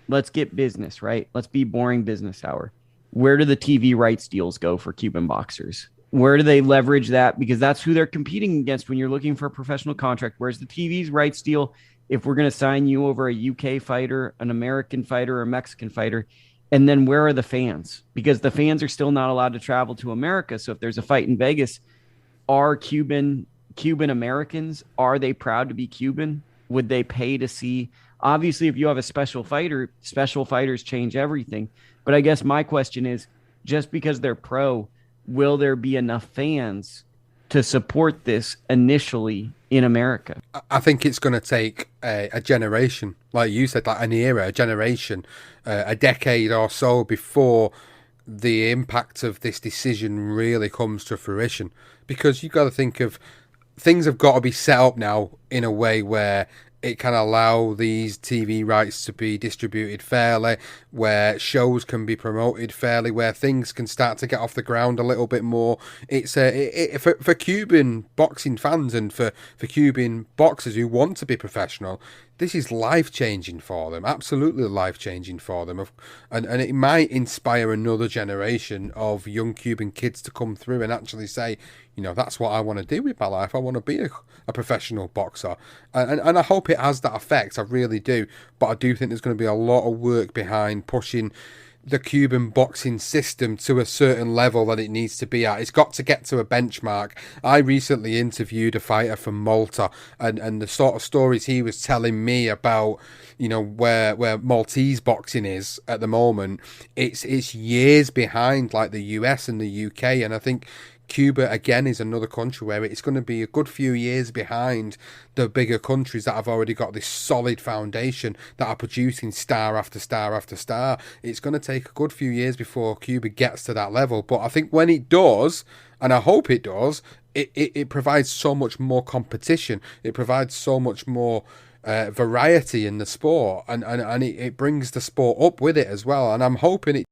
let's get business, right? Let's be boring business hour. Where do the TV rights deals go for Cuban boxers? Where do they leverage that? Because that's who they're competing against when you're looking for a professional contract. Where's the TV's rights deal? If we're going to sign you over a UK fighter, an American fighter, or a Mexican fighter, and then where are the fans? Because the fans are still not allowed to travel to America. So if there's a fight in Vegas, are Cuban Americans, are they proud to be Cuban? Would they pay to see? Obviously, if you have a special fighter, special fighters change everything. But I guess my question is, just because they're pro, will there be enough fans to support this initially in America? I think it's going to take a generation, like you said, like an era, a generation, a decade or so before the impact of this decision really comes to fruition. Because you've got to think of things have got to be set up now in a way where it can allow these TV rights to be distributed fairly, where shows can be promoted fairly, where things can start to get off the ground a little bit more. It's for Cuban boxing fans and for Cuban boxers who want to be professional. This is life changing for them, absolutely life changing for them, and it might inspire another generation of young Cuban kids to come through and actually say, you know, that's what I want to do with my life. I want to be a professional boxer, and I hope it has that effect. I really do, but I do think there's going to be a lot of work behind pushing the Cuban boxing system to a certain level that it needs to be at. It's got to get to a benchmark. I recently interviewed a fighter from Malta, and the sort of stories he was telling me about, you know, where Maltese boxing is at the moment, it's years behind like the US and the UK, and I think Cuba again is another country where it's going to be a good few years behind the bigger countries that have already got this solid foundation that are producing star after star after star. It's going to take a good few years before Cuba gets to that level, but I think when it does, and I hope it does, it provides so much more competition. It provides so much more variety in the sport, and it brings the sport up with it as well. And I'm hoping it